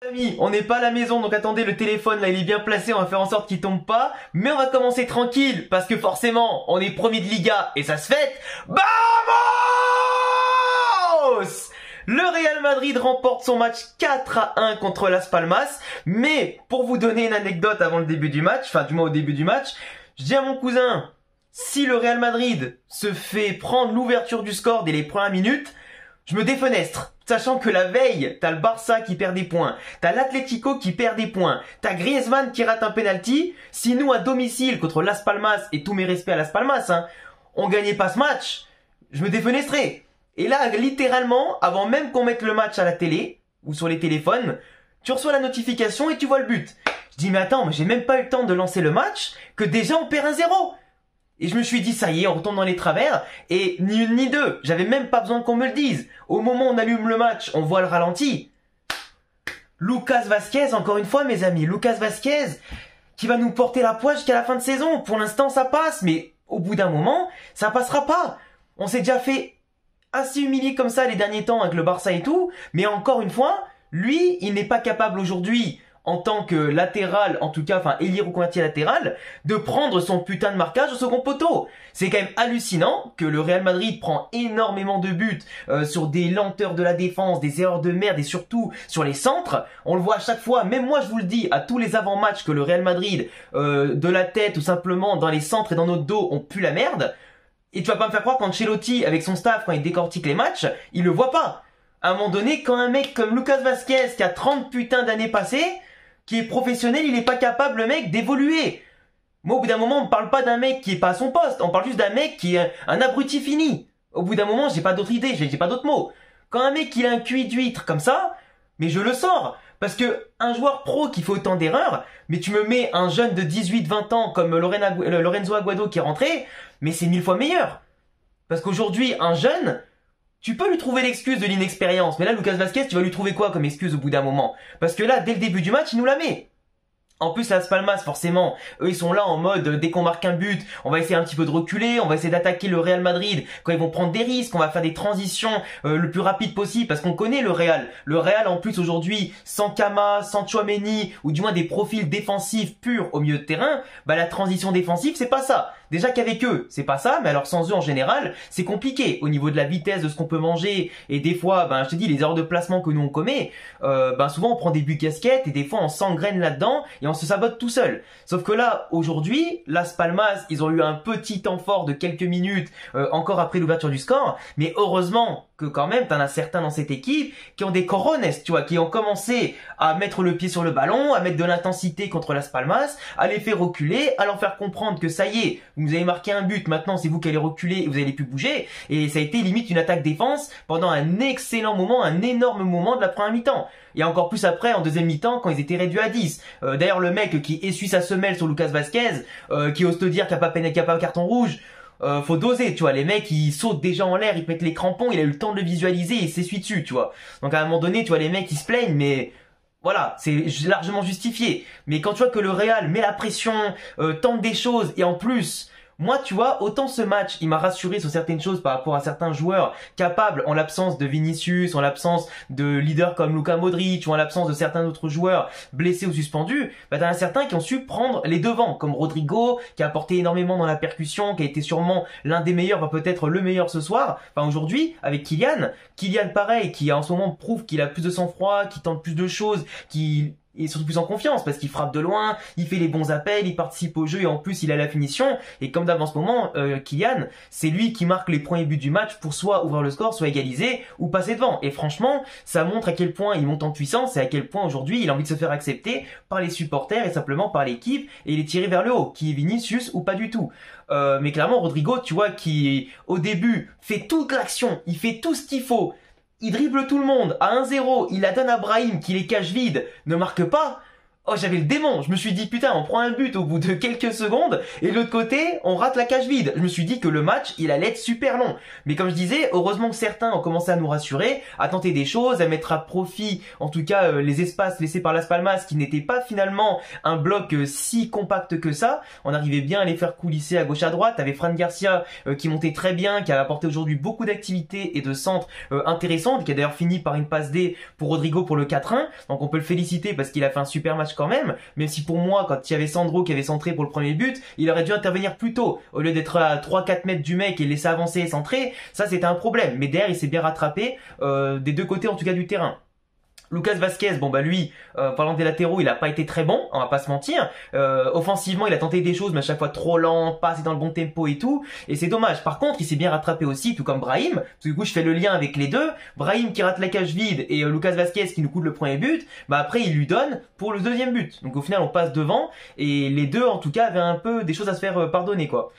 Amis, on n'est pas à la maison, donc attendez, le téléphone là il est bien placé, on va faire en sorte qu'il tombe pas, mais on va commencer tranquille, parce que forcément, on est premier de Liga, et ça se fête. Vamos! Le Real Madrid remporte son match 4-1 contre Las Palmas, mais pour vous donner une anecdote avant le début du match, enfin du moins au début du match, je dis à mon cousin, si le Real Madrid se fait prendre l'ouverture du score dès les premières minutes, je me défenestre. Sachant que la veille, t'as le Barça qui perd des points, t'as l'Atlético qui perd des points, t'as Griezmann qui rate un penalty. Si nous, à domicile, contre Las Palmas, et tous mes respects à Las Palmas, on gagnait pas ce match, je me défenestrais. Et là, littéralement, avant même qu'on mette le match à la télé, ou sur les téléphones, tu reçois la notification et tu vois le but. Je dis, mais attends, mais j'ai même pas eu le temps de lancer le match, que déjà on perd 1-0. Et je me suis dit, ça y est, on retombe dans les travers. Et ni une ni deux, j'avais même pas besoin qu'on me le dise. Au moment où on allume le match, on voit le ralenti. Lucas Vázquez, encore une fois, mes amis. Lucas Vázquez, qui va nous porter la poisse jusqu'à la fin de saison. Pour l'instant, ça passe. Mais au bout d'un moment, ça passera pas. On s'est déjà fait assez humilier comme ça les derniers temps avec le Barça et tout. Mais encore une fois, lui, il n'est pas capable aujourd'hui, en tant que latéral, en tout cas, enfin, ailier reconverti latéral, de prendre son putain de marquage au second poteau. C'est quand même hallucinant que le Real Madrid prend énormément de buts sur des lenteurs de la défense, des erreurs de merde et surtout sur les centres. On le voit à chaque fois, même moi je vous le dis, à tous les avant-matchs que le Real Madrid, de la tête ou simplement dans les centres et dans notre dos, on pue la merde. Et tu vas pas me faire croire qu'Ancelotti, avec son staff, quand il décortique les matchs, il le voit pas. À un moment donné, quand un mec comme Lucas Vázquez, qui a 30 putains d'années passées, qui est professionnel, il est pas capable, le mec, d'évoluer. Moi, au bout d'un moment, on parle pas d'un mec qui est pas à son poste. On parle juste d'un mec qui est un abruti fini. Au bout d'un moment, j'ai pas d'autre idée, j'ai pas d'autres mots. Quand un mec, il a un QI d'huître comme ça, mais je le sors. Parce que un joueur pro qui fait autant d'erreurs, mais tu me mets un jeune de 18-20 ans comme Lorenzo Aguado qui est rentré, mais c'est 1000 fois meilleur. Parce qu'aujourd'hui, un jeune, tu peux lui trouver l'excuse de l'inexpérience. Mais là, Lucas Vázquez, tu vas lui trouver quoi comme excuse au bout d'un moment? Parce que là, dès le début du match, il nous la met. En plus, Las Palmas, forcément, eux, ils sont là en mode, dès qu'on marque un but, on va essayer un petit peu de reculer, on va essayer d'attaquer le Real Madrid quand ils vont prendre des risques, on va faire des transitions le plus rapide possible, parce qu'on connaît le Real. Le Real, en plus, aujourd'hui, sans Kama, sans Tchouaméni, ou du moins des profils défensifs purs au milieu de terrain, bah la transition défensive, c'est pas ça. Déjà qu'avec eux, c'est pas ça, mais alors sans eux en général, c'est compliqué au niveau de la vitesse de ce qu'on peut manger, et des fois, ben je te dis, les erreurs de placement que nous on commet, ben souvent on prend des buts casquettes, et des fois on s'engraine là-dedans, et on se sabote tout seul. Sauf que là, aujourd'hui, Las Palmas, ils ont eu un petit temps fort de quelques minutes, encore après l'ouverture du score, mais heureusement que quand même, t'en as certains dans cette équipe qui ont des corones, tu vois, qui ont commencé à mettre le pied sur le ballon, à mettre de l'intensité contre Las Palmas, à les faire reculer, à leur faire comprendre que ça y est, vous avez marqué un but, maintenant c'est vous qui allez reculer et vous allez plus bouger, et ça a été limite une attaque-défense pendant un excellent moment, un énorme moment de la première mi-temps. Et encore plus après, en deuxième mi-temps, quand ils étaient réduits à 10. D'ailleurs, le mec qui essuie sa semelle sur Lucas Vázquez, qui ose te dire qu'il n'y a pas carton rouge, faut doser, tu vois. Les mecs, ils sautent déjà en l'air, ils mettent les crampons, il a eu le temps de le visualiser et il s'essuie dessus, tu vois. Donc à un moment donné, tu vois, les mecs, ils se plaignent, mais voilà, c'est largement justifié. Mais quand tu vois que le Real met la pression, tente des choses, et en plus, moi, tu vois, autant ce match, il m'a rassuré sur certaines choses par rapport à certains joueurs capables, en l'absence de Vinicius, en l'absence de leaders comme Luka Modric, ou en l'absence de certains autres joueurs blessés ou suspendus, bah t'en as certains qui ont su prendre les devants, comme Rodrigo, qui a apporté énormément dans la percussion, qui a été sûrement l'un des meilleurs, va peut-être le meilleur ce soir, enfin aujourd'hui, avec Kylian. Kylian, pareil, qui en ce moment prouve qu'il a plus de sang-froid, qui tente plus de choses, qui est surtout plus en confiance parce qu'il frappe de loin, il fait les bons appels, il participe au jeu et en plus il a la finition. Et comme d'avant ce moment, Kylian, c'est lui qui marque les premiers buts du match pour soit ouvrir le score, soit égaliser ou passer devant. Et franchement, ça montre à quel point il monte en puissance et à quel point aujourd'hui il a envie de se faire accepter par les supporters et simplement par l'équipe et il est tiré vers le haut, qui est Vinicius ou pas du tout. Mais clairement Rodrigo, tu vois, qui au début fait toute l'action, il fait tout ce qu'il faut. Il dribble tout le monde à 1-0, il la donne à Brahim qui les cache vides, ne marque pas. Oh, j'avais le démon. Je me suis dit, putain, on prend un but au bout de quelques secondes et de l'autre côté, on rate la cage vide. Je me suis dit que le match, il allait être super long. Mais comme je disais, heureusement que certains ont commencé à nous rassurer, à tenter des choses, à mettre à profit, en tout cas, les espaces laissés par Las Palmas qui n'étaient pas finalement un bloc si compact que ça. On arrivait bien à les faire coulisser à gauche à droite. T'avais Fran Garcia qui montait très bien, qui a apporté aujourd'hui beaucoup d'activités et de centres intéressantes, qui a d'ailleurs fini par une passe D pour Rodrigo pour le 4-1. Donc on peut le féliciter parce qu'il a fait un super match quand même si pour moi, quand il y avait Sandro qui avait centré pour le premier but, il aurait dû intervenir plus tôt. Au lieu d'être à 3-4 mètres du mec et le laisser avancer et centrer, ça c'était un problème. Mais derrière, il s'est bien rattrapé des deux côtés en tout cas du terrain. Lucas Vazquez, bon bah lui, parlant des latéraux, il a pas été très bon, on va pas se mentir. Offensivement, il a tenté des choses, mais à chaque fois trop lent, pas assez dans le bon tempo et tout. Et c'est dommage. Par contre, il s'est bien rattrapé aussi, tout comme Brahim. Parce que du coup, je fais le lien avec les deux. Brahim qui rate la cage vide et Lucas Vazquez qui nous coûte le premier but. Bah après, il lui donne pour le deuxième but. Donc au final, on passe devant. Et les deux, en tout cas, avaient un peu des choses à se faire pardonner, quoi.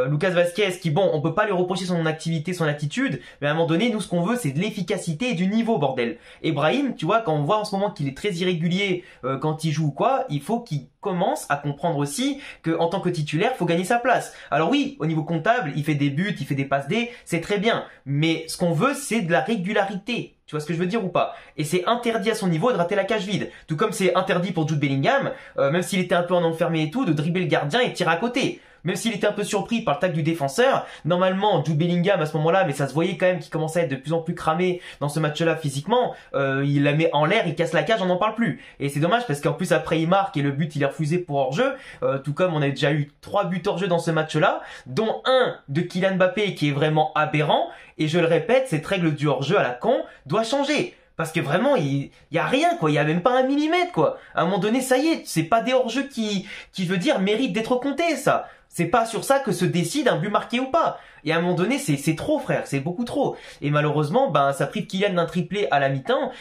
Lucas Vazquez qui, bon, on peut pas lui reprocher son activité, son attitude, mais à un moment donné, nous ce qu'on veut c'est de l'efficacité et du niveau, bordel. Et Brahim, tu vois, quand on voit en ce moment qu'il est très irrégulier quand il joue ou quoi, il faut qu'il commence à comprendre aussi que en tant que titulaire, faut gagner sa place. Alors oui, au niveau comptable, il fait des buts, il fait des passes D, c'est très bien, mais ce qu'on veut c'est de la régularité. Tu vois ce que je veux dire ou pas? Et c'est interdit à son niveau de rater la cage vide. Tout comme c'est interdit pour Jude Bellingham, même s'il était un peu en enfermé et tout, de dribbler le gardien et tirer à côté. Même s'il était un peu surpris par le tacle du défenseur, normalement, Jude Bellingham à ce moment-là, mais ça se voyait quand même qu'il commençait à être de plus en plus cramé dans ce match-là physiquement, il la met en l'air, il casse la cage, on n'en parle plus. Et c'est dommage parce qu'en plus après il marque et le but il est refusé pour hors-jeu, tout comme on a déjà eu 3 buts hors-jeu dans ce match-là, dont un de Kylian Mbappé qui est vraiment aberrant, et je le répète, cette règle du hors-jeu à la con doit changer. Parce que vraiment, il y a rien, quoi. Il y a même pas un millimètre, quoi. À un moment donné, ça y est, c'est pas des hors-jeux qui, je veux dire, méritent d'être comptés, ça. C'est pas sur ça que se décide un but marqué ou pas. Et à un moment donné, c'est trop, frère, c'est beaucoup trop. Et malheureusement, ben, ça prive Kylian d'un triplé à la mi-temps,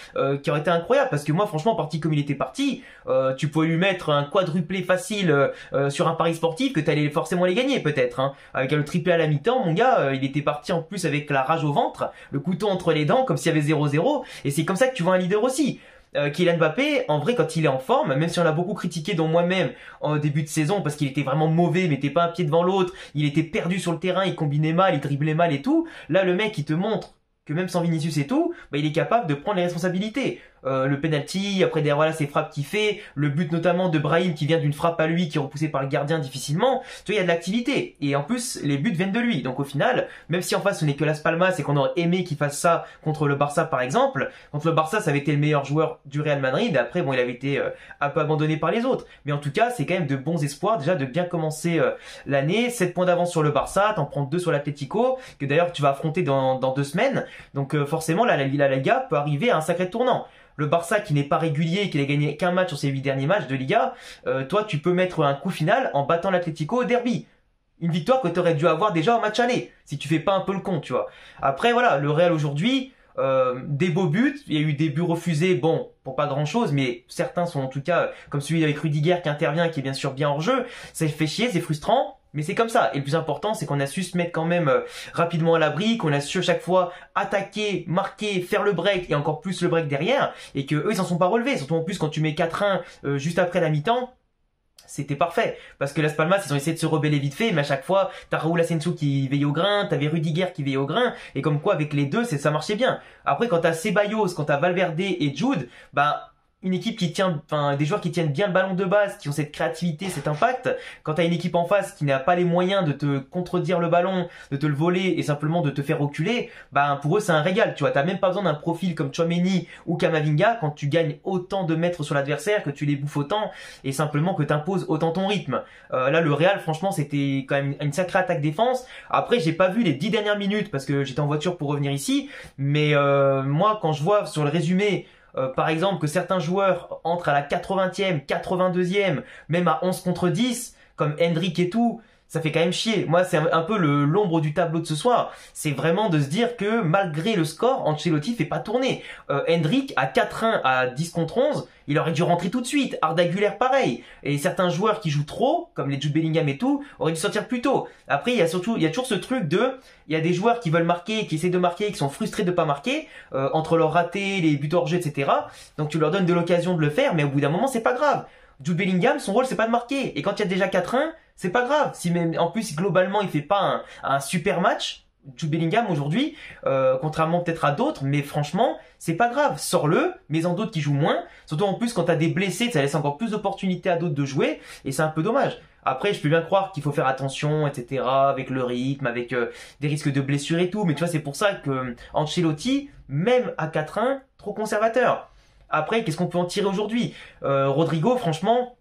qui aurait été incroyable. Parce que moi, franchement, parti comme il était parti, tu pouvais lui mettre un quadruplé facile sur un pari sportif que t'allais forcément les gagner, peut-être. Hein. Avec le triplé à la mi-temps, mon gars, il était parti en plus avec la rage au ventre, le couteau entre les dents, comme s'il y avait 0-0. Et c'est comme ça que tu vois un leader aussi. Kylian Mbappé, en vrai, quand il est en forme, même si on l'a beaucoup critiqué, dont moi-même, en début de saison, parce qu'il était vraiment mauvais, il mettait pas un pied devant l'autre, il était perdu sur le terrain, il combinait mal, il driblait mal et tout, là, le mec, il te montre que même sans Vinicius et tout, bah, il est capable de prendre les responsabilités. Le penalty, après derrière voilà ces frappes qu'il fait, le but notamment de Brahim qui vient d'une frappe à lui qui est repoussée par le gardien difficilement, tu vois il y a de l'activité et en plus les buts viennent de lui, donc au final même si en face ce n'est que Las Palmas et qu'on aurait aimé qu'il fasse ça contre le Barça par exemple, contre le Barça ça avait été le meilleur joueur du Real Madrid, après bon il avait été un peu abandonné par les autres, mais en tout cas c'est quand même de bons espoirs déjà de bien commencer l'année, 7 points d'avance sur le Barça, t'en prends 2 sur l'Atlético que d'ailleurs tu vas affronter dans 2 semaines, donc forcément la Liga peut arriver à un sacré tournant. Le Barça qui n'est pas régulier, qui n'a gagné qu'un match sur ses 8 derniers matchs de Liga, toi tu peux mettre un coup final en battant l'Atlético au derby. Une victoire que tu aurais dû avoir déjà au match aller, si tu fais pas un peu le con, tu vois. Après voilà, le Real aujourd'hui, des beaux buts, il y a eu des buts refusés, bon, pour pas grand chose, mais certains sont en tout cas, comme celui avec Rudiger qui intervient, qui est bien sûr bien hors jeu, ça fait chier, c'est frustrant. Mais c'est comme ça. Et le plus important, c'est qu'on a su se mettre quand même rapidement à l'abri, qu'on a su à chaque fois attaquer, marquer, faire le break et encore plus le break derrière. Et que eux, ils s'en sont pas relevés. Surtout en plus quand tu mets 4-1 juste après la mi-temps. C'était parfait. Parce que Las Palmas, ils ont essayé de se rebeller vite fait, mais à chaque fois, t'as Raúl Asensio qui veille au grain, t'avais Rudiger qui veille au grain, et comme quoi, avec les deux, ça marchait bien. Après, quand t'as Ceballos, quand t'as Valverde et Jude, bah, une équipe qui tient, enfin, des joueurs qui tiennent bien le ballon de base, qui ont cette créativité, cet impact. Quand t'as une équipe en face qui n'a pas les moyens de te contredire le ballon, de te le voler et simplement de te faire reculer, bah, pour eux, c'est un régal, tu vois. T'as même pas besoin d'un profil comme Tchouaméni ou Camavinga quand tu gagnes autant de mètres sur l'adversaire, que tu les bouffes autant et simplement que t'imposes autant ton rythme. Là, le Real, franchement, c'était quand même une sacrée attaque défense. Après, j'ai pas vu les 10 dernières minutes parce que j'étais en voiture pour revenir ici, mais moi, quand je vois sur le résumé, par exemple que certains joueurs entrent à la 80e, 82e, même à 11 contre 10, comme Hendrick et tout, ça fait quand même chier. Moi, c'est un peu l'ombre du tableau de ce soir. C'est vraiment de se dire que malgré le score, Ancelotti fait pas tourner. Hendrick, à 4-1 à 10 contre 11, il aurait dû rentrer tout de suite. Arda Güler pareil. Et certains joueurs qui jouent trop, comme les Jude Bellingham et tout, auraient dû sortir plus tôt. Après, il y a toujours ce truc il y a des joueurs qui veulent marquer, qui essaient de marquer, qui sont frustrés de pas marquer, entre leurs ratés, les buts hors jeu, etc. Donc tu leur donnes de l'occasion de le faire, mais au bout d'un moment, c'est pas grave. Jude Bellingham, son rôle, c'est pas de marquer. Et quand il y a déjà 4-1, c'est pas grave. Si même, en plus, globalement, il fait pas un super match, Jude Bellingham aujourd'hui, contrairement peut-être à d'autres, mais franchement, c'est pas grave. Sors-le, mets-en d'autres qui jouent moins. Surtout en plus, quand t'as des blessés, ça laisse encore plus d'opportunités à d'autres de jouer, et c'est un peu dommage. Après, je peux bien croire qu'il faut faire attention, etc., avec le rythme, avec des risques de blessures et tout, mais tu vois, c'est pour ça que Ancelotti, même à 4-1, trop conservateur. Après, qu'est-ce qu'on peut en tirer aujourd'hui? Rodrigo, franchement,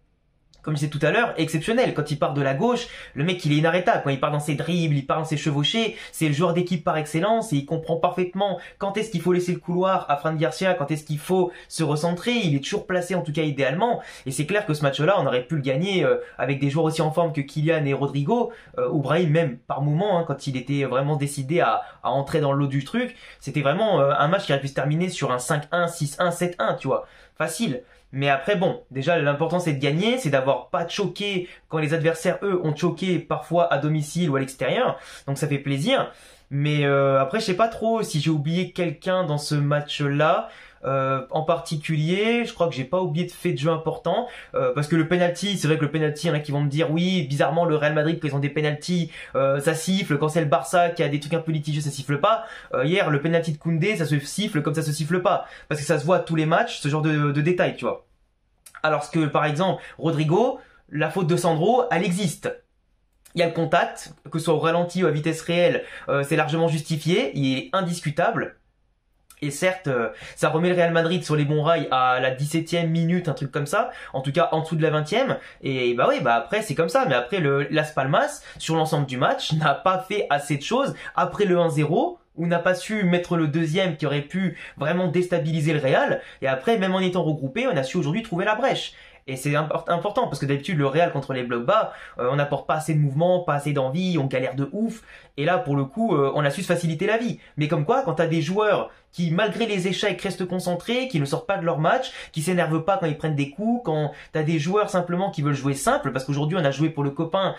comme je disais tout à l'heure, exceptionnel. Quand il part de la gauche, le mec il est inarrêtable. Quand il part dans ses dribbles, il part dans ses chevauchés, c'est le joueur d'équipe par excellence et il comprend parfaitement quand est-ce qu'il faut laisser le couloir à Fran Garcia, quand est-ce qu'il faut se recentrer. Il est toujours placé en tout cas idéalement. Et c'est clair que ce match-là, on aurait pu le gagner avec des joueurs aussi en forme que Kylian et Rodrigo, ou Brahim même par moment, hein, quand il était vraiment décidé à entrer dans le lot du truc. C'était vraiment un match qui aurait pu se terminer sur un 5-1, 6-1, 7-1, tu vois. Facile. Mais après, bon, déjà, l'important, c'est de gagner, c'est d'avoir pas choqué quand les adversaires, eux, ont choqué parfois à domicile ou à l'extérieur. Donc, ça fait plaisir. Mais après, je sais pas trop si j'ai oublié quelqu'un dans ce match-là. En particulier, je crois que j'ai pas oublié de fait de jeu important, parce que le penalty, c'est vrai que le penalty, il y en a qui vont me dire oui, bizarrement le Real Madrid quand ils ont des penalties, ça siffle. Quand c'est le Barça qui a des trucs un peu litigieux, ça siffle pas. Hier, le penalty de Koundé, ça se siffle comme ça se siffle pas, parce que ça se voit à tous les matchs, ce genre de détails, tu vois. Alors que par exemple Rodrigo, la faute de Sandro, elle existe. Il y a le contact, que ce soit au ralenti ou à vitesse réelle, c'est largement justifié, il est indiscutable. Et certes, ça remet le Real Madrid sur les bons rails à la 17e minute, un truc comme ça. En tout cas, en dessous de la 20e. Et bah oui, bah après, c'est comme ça. Mais après, Las Palmas, sur l'ensemble du match, n'a pas fait assez de choses. Après le 1-0, ou n'a pas su mettre le deuxième qui aurait pu vraiment déstabiliser le Real. Et après, même en étant regroupé, on a su aujourd'hui trouver la brèche. Et c'est important parce que d'habitude le Real contre les blocs bas, on n'apporte pas assez de mouvement, pas assez d'envie, on galère de ouf. Et là pour le coup, on a su se faciliter la vie. Mais comme quoi, quand t'as des joueurs qui malgré les échecs restent concentrés, qui ne sortent pas de leur match, qui s'énervent pas quand ils prennent des coups, quand t'as des joueurs simplement qui veulent jouer simple, parce qu'aujourd'hui on a joué pour le copain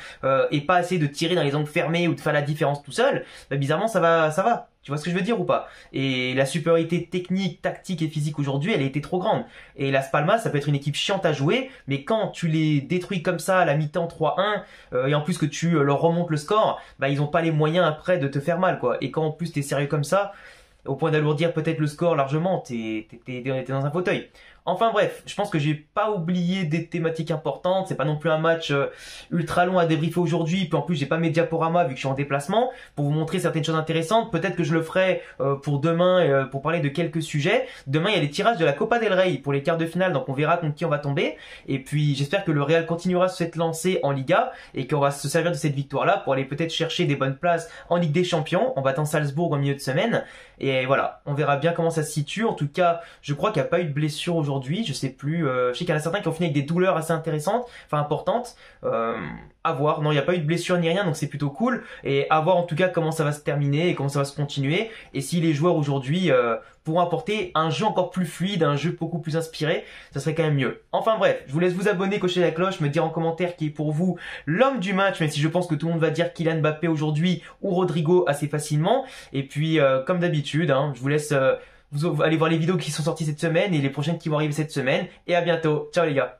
et pas assez de tirer dans les angles fermés ou de faire la différence tout seul, bah bizarrement ça va. Tu vois ce que je veux dire ou pas? Et la supériorité technique, tactique et physique aujourd'hui, elle a été trop grande. Et Las Palmas, ça peut être une équipe chiante à jouer, mais quand tu les détruis comme ça à la mi-temps 3-1, et en plus que tu leur remontes le score, bah ils ont pas les moyens après de te faire mal, quoi. Et quand en plus t'es sérieux comme ça, au point d'alourdir peut-être le score largement, t'es dans un fauteuil. Enfin bref, je pense que j'ai pas oublié des thématiques importantes, c'est pas non plus un match ultra long à débriefer aujourd'hui, puis en plus j'ai pas mes diaporamas vu que je suis en déplacement, pour vous montrer certaines choses intéressantes. Peut-être que je le ferai pour demain, pour parler de quelques sujets. Demain il y a les tirages de la Copa del Rey pour les quarts de finale, donc on verra contre qui on va tomber. Et puis j'espère que le Real continuera sur cette lancée en Liga, et qu'on va se servir de cette victoire-là pour aller peut-être chercher des bonnes places en Ligue des Champions, en battant Salzbourg au milieu de semaine. Et voilà, on verra bien comment ça se situe. En tout cas, je crois qu'il n'y a pas eu de blessure aujourd'hui, je sais plus, je sais qu'il y en a certains qui ont fini avec des douleurs assez intéressantes, enfin importantes, à voir. Non, il n'y a pas eu de blessure ni rien, donc c'est plutôt cool. Et à voir en tout cas comment ça va se terminer et comment ça va se continuer. Et si les joueurs aujourd'hui pourront apporter un jeu encore plus fluide, un jeu beaucoup plus inspiré, ça serait quand même mieux. Enfin bref, je vous laisse vous abonner, cocher la cloche, me dire en commentaire qui est pour vous l'homme du match, même si je pense que tout le monde va dire Kylian Mbappé aujourd'hui ou Rodrigo assez facilement. Et puis comme d'habitude, hein, je vous laisse vous allez voir les vidéos qui sont sorties cette semaine et les prochaines qui vont arriver cette semaine. Et à bientôt. Ciao les gars.